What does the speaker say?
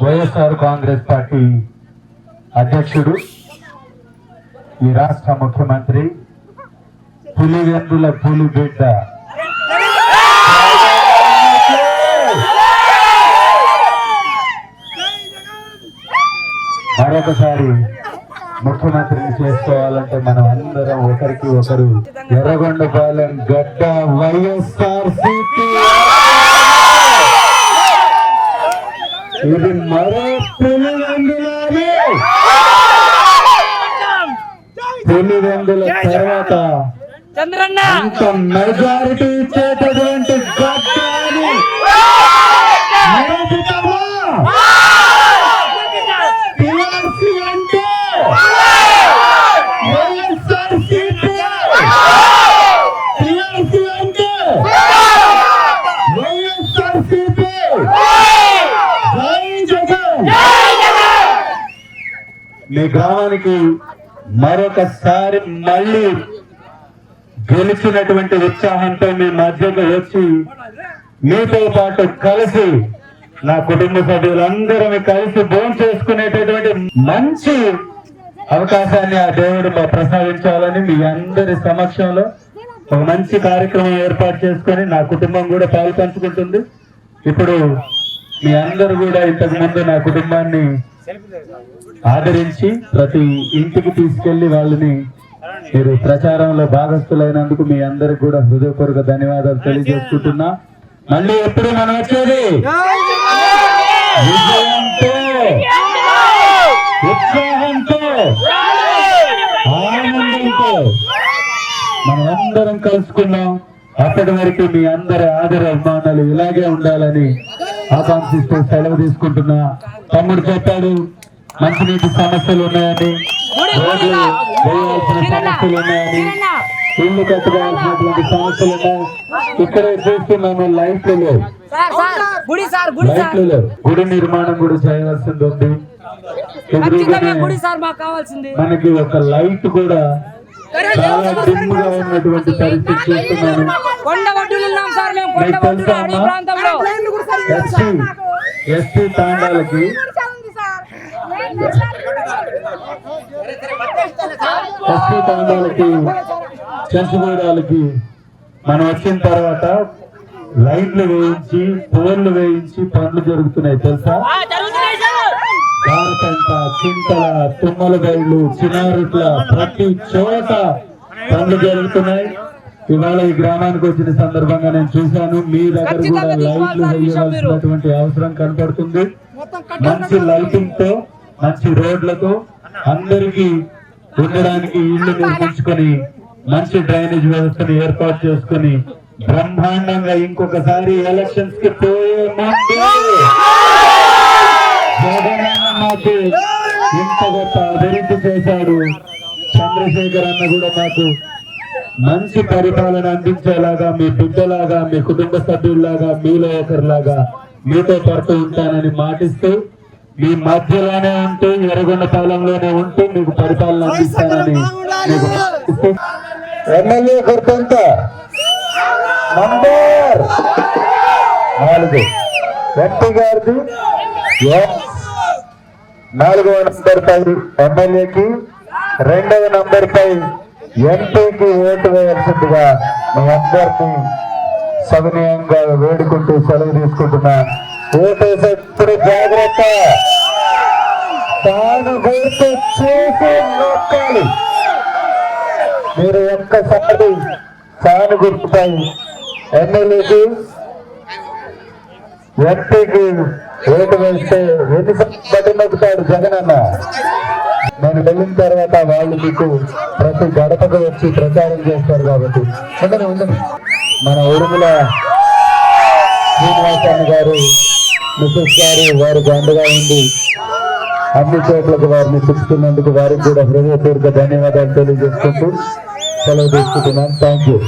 YSR Congress party అధ్యక్షుడు, ఈ రాష్ట్ర ముఖ్యమంత్రి, పులివెందుల పులిబిడ్డ మరొకసారి ముఖ్యమంత్రిని చేసుకోవాలంటే మనం అందరం ఒకరికి ఒకరు ఎర్రగొండపాలెం గడ్డ వైఎస్ఆర్ ఇది మరో పులివెందుల తర్వాత అంత మెజారిటీ ఇచ్చేటటువంటి గడ్డ మీ గ్రామానికి మరొకసారి మళ్ళీ గెలిచినటువంటి ఉత్సాహంతో మీ మధ్యకు వచ్చి మీతో పాటు కలిసి నా కుటుంబ సభ్యులందరం కలిసి భోజనం చేసుకునేటటువంటి మంచి అవకాశాన్ని ఆ దేవుడు ప్రసాదించాలని మీ అందరి సమక్షంలో ఒక మంచి కార్యక్రమం ఏర్పాటు చేసుకొని నా కుటుంబం కూడా పాల్పంచుకుంటుంది. ఇప్పుడు మీ అందరూ కూడా ఇంతకు ముందు నా కుటుంబాన్ని ఆదరించి ప్రతి ఇంటికి తీసుకెళ్లి వాళ్ళని మీరు ప్రచారంలో భాగస్థులైనందుకు మీ అందరికి కూడా హృదయపూర్వక ధన్యవాదాలు తెలియజేసుకుంటున్నా. మళ్ళీ ఎప్పుడు మనం వచ్చేది విజయంతో, ఉత్సాహంతో, ఆనందంతో మనం అందరం కలుసుకున్నాం. అప్పటి వరకు మీ అందరి ఆదర అభిమానాలు ఇలాగే ఉండాలని ఆకాంక్షిస్తూ సెలవు తీసుకుంటున్నా. తమ్ముడు చెప్పాడు మంచినీటి సమస్యలు ఉన్నాయని, రోడ్లు వేయాల్సిన సమస్యలు ఉన్నాయని, ఇల్లు కట్టుకోవాల్సినటువంటి సమస్యలు ఉన్నాయి. ఇక్కడే చూస్తున్నాము లైట్లు లేవు, గుడి నిర్మాణం కూడా చేయవలసింది ఉంది. మనకి ఒక లైట్ కూడా చాలా డిమ్ గా ఉన్నటువంటి పరిస్థితి చూస్తున్నాను. ఎస్టీ తాండాలకి చంచుగూడాలకి మనం వచ్చిన తర్వాత లైట్లు వేయించి, పోల్లు వేయించి పనులు జరుగుతున్నాయి తెలుసా. భారతంట, చింతల, తుమ్మల బయళ్ళు, చిన్నారుట్ల ప్రతి చోట పనులు జరుగుతున్నాయి. ఇవాళ ఈ గ్రామానికి వచ్చిన సందర్భంగా నేను చూశాను, మీ దగ్గర కూడా లైట్లు వేయవలసినటువంటి అవసరం కనపడుతుంది. మంచి లైటింగ్ తో, మంచి రోడ్లతో అందరికీ ఉండడానికి ఇళ్లు నిర్మించుకొని మంచి డ్రైనేజ్ వ్యవస్థను ఏర్పాటు చేసుకుని బ్రహ్మాండంగా ఇంకొకసారి ఎలక్షన్స్ కి పోయే మాకు ఇంత గొప్ప అభివృద్ధి చేశాడు. చంద్రశేఖర్ అన్న కూడా మాకు మంచి పరిపాలన అందించేలాగా, మీ బిడ్డలాగా, మీ కుటుంబ సభ్యుల్లాగా, మీలో ఒకరిలాగా మీతో పాటు ఉంటానని మాటిస్తూ మీ మధ్యలోనే ఉంటూ ఎర్రగొండపాలెంలోనే ఉంటూ మీకు పరిపాలన అందిస్తానని మీకు ఎమ్మెల్యే గుర్తెంత నంబర్ 4 ఎంపీ గారిది 4వ నంబర్ పై ఎమ్మెల్యేకి, 2వ నంబర్ పై ఎంపీకి ఓటు వేయాల్సిందిగా మీ అందరినీ సవినయంగా వేడుకుంటూ సెలవు తీసుకుంటున్నా. ఓటేసేప్పుడు జాగ్రత్త, తాను గుర్తు చేసి నొక్కాలి. మీరు ఒక్కసారి తాను గుర్తుపై ఎమ్మెల్యేకి, ఎంపీకి ఓటు వేస్తే ఎన్నిసార్లు బట్టి నొక్కుతాడు జగన్ అన్న. నేను వెళ్ళిన తర్వాత వాళ్ళు మీకు ప్రతి గడపకు వచ్చి ప్రచారం చేస్తారు కాబట్టి ఉండని మన ఉరుముల శ్రీనివాసన్న గారు, మిసెస్ గారు వారికి అండగా ఉండి అన్ని చోట్లకు వారిని తిప్పుతున్నందుకు వారికి కూడా హృదయపూర్వక ధన్యవాదాలు తెలియజేసుకుంటూ సెలవు తీసుకుంటున్నాను. Thank you.